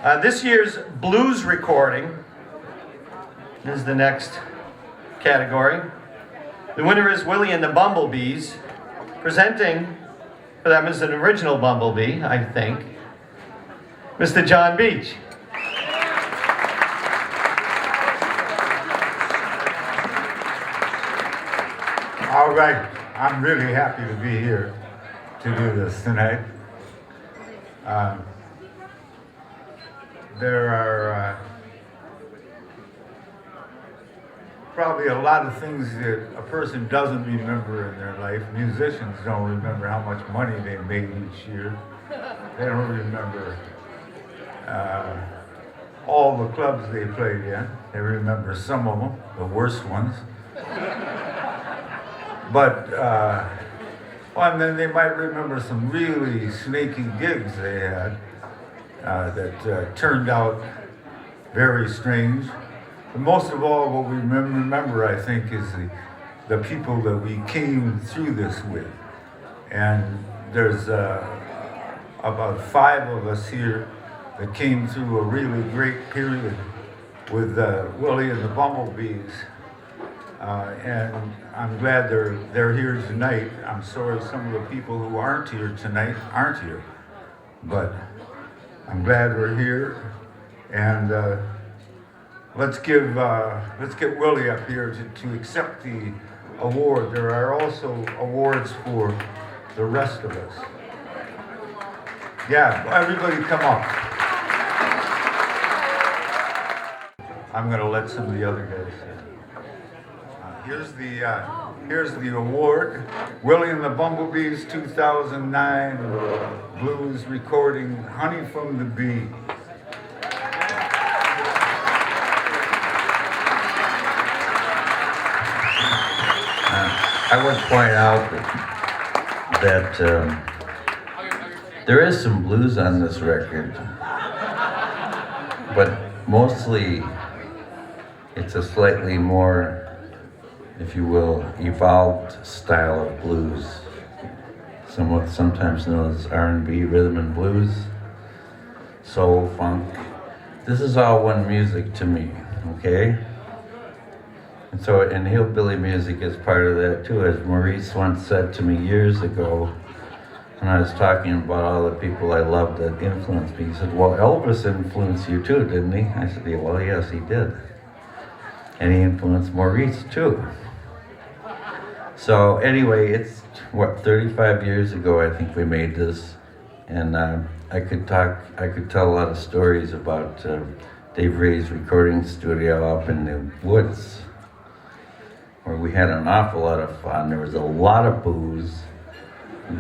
This year's blues recording is the next category. The winner is Willie and the Bumblebees, presenting for them as an original Bumblebee, I think, Mr. John Beach. All right, I'm really happy to be here to do this tonight. There are probably a lot of things that a person doesn't remember in their life. Musicians don't remember how much money they made each year. They don't remember all the clubs they played in. They remember some of them, the worst ones. But, and then they might remember some really snaky gigs they had that turned out very strange. But most of all, what we remember, I think, is the people that we came through this with. And there's about 5 of us here that came through a really great period with Willie and the Bumblebees. And I'm glad they're here tonight. I'm sorry some of the people who aren't here tonight aren't here. But I'm glad we're here. And let's get Willie up here to accept the award. There are also awards for the rest of us. Yeah, everybody come up. I'm gonna let some of the other guys say. Here's the award. Willie and the Bumblebees 2009 blues recording, Honey from the Bee. I would point out that there is some blues on this record, but mostly it's a slightly more, if you will, evolved style of blues, sometimes known as R&B, rhythm and blues, soul, funk. This is all one music to me, okay? And so, and hillbilly music is part of that too, as Maurice once said to me years ago, when I was talking about all the people I loved that influenced me. He said, well, Elvis influenced you too, didn't he? I said, yeah, well, yes, he did. And he influenced Maurice too. So anyway, it's 35 years ago I think we made this, and I could tell a lot of stories about Dave Ray's recording studio up in the woods, where we had an awful lot of fun. There was a lot of booze.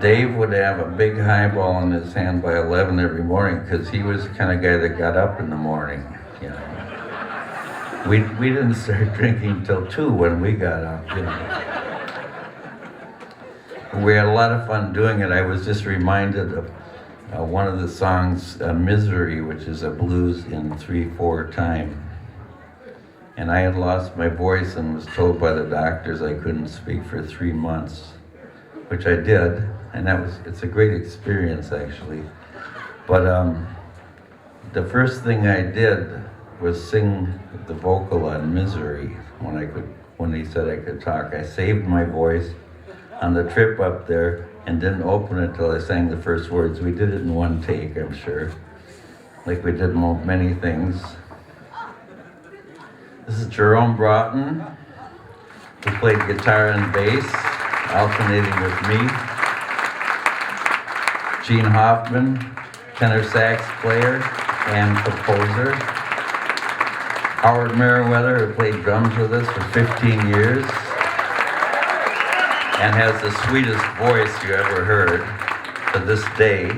Dave would have a big highball in his hand by 11 every morning because he was the kind of guy that got up in the morning. You know, we didn't start drinking till 2 when we got up. You know. We had a lot of fun doing it. I was just reminded of one of the songs, Misery, which is a blues in 3/4 time. And I had lost my voice and was told by the doctors I couldn't speak for 3 months, which I did, and it's a great experience actually. But the first thing I did was sing the vocal on Misery when he said I could talk. I saved my voice on the trip up there and didn't open it till I sang the first words. We did it in one take, I'm sure, like we did many things. This is Jerome Broughton, who played guitar and bass, alternating with me. Gene Hoffman, tenor sax player and composer. Howard Merriweather, who played drums with us for 15 years and has the sweetest voice you ever heard to this day.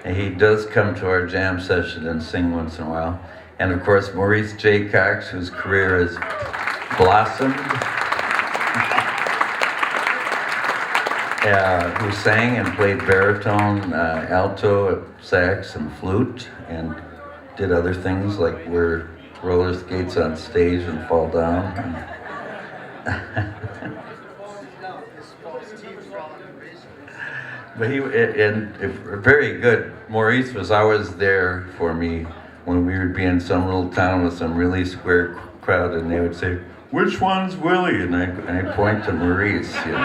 And he does come to our jam session and sing once in a while. And of course, Maurice J. Cox, whose career has blossomed, who sang and played baritone, alto, sax, and flute, and did other things like wear roller skates on stage and fall down. But very good. Maurice was always there for me when we would be in some little town with some really square crowd, and they would say, "Which one's Willie?" And I'd point to Maurice, you know.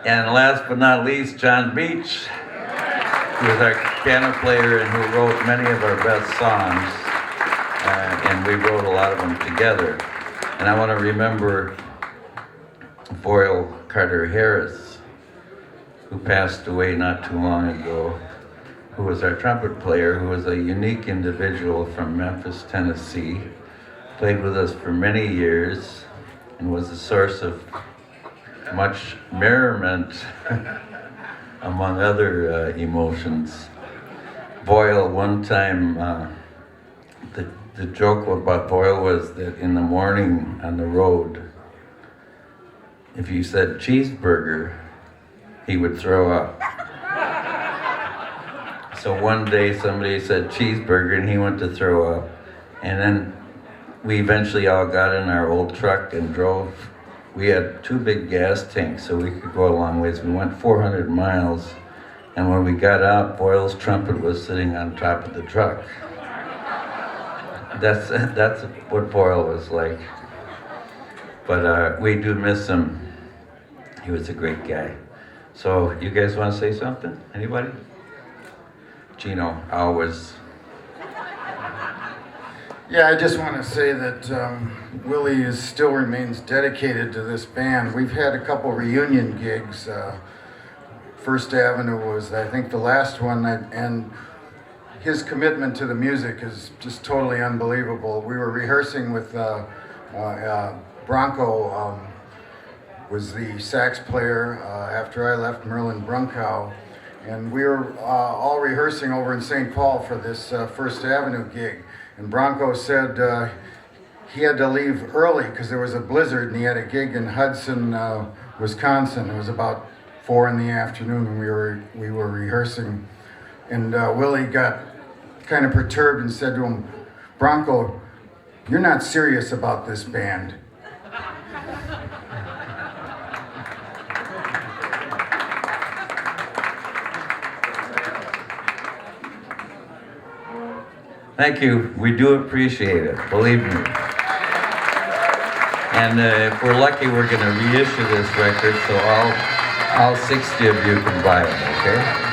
And last but not least, John Beach, who was our piano player and who wrote many of our best songs, and we wrote a lot of them together. And I want to remember Boyle Carter Harris, who passed away not too long ago, who was our trumpet player, who was a unique individual from Memphis, Tennessee, played with us for many years, and was a source of much merriment among other emotions. Boyle, one time, the joke about Boyle was that in the morning on the road, if you said cheeseburger, he would throw up. So one day somebody said cheeseburger and he went to throw up. And then we eventually all got in our old truck and drove. We had 2 big gas tanks so we could go a long ways. We went 400 miles, and when we got out, Boyle's trumpet was sitting on top of the truck. That's what Boyle was like. But we do miss him. He was a great guy. So you guys want to say something? Anybody? Gino, always. Yeah, I just want to say that Willie still remains dedicated to this band. We've had a couple reunion gigs. First Avenue was, I think, the last one, and his commitment to the music is just totally unbelievable. We were rehearsing with Bronco, was the sax player after I left, Merlin Brunkow, and we were all rehearsing over in St. Paul for this First Avenue gig. And Bronco said he had to leave early because there was a blizzard, and he had a gig in Hudson, Wisconsin. It was about 4 in the afternoon when we were rehearsing, and Willie got kind of perturbed and said to him, "Bronco, you're not serious about this band." Thank you. We do appreciate it, believe me. And if we're lucky, we're going to reissue this record, so all 60 of you can buy it, okay?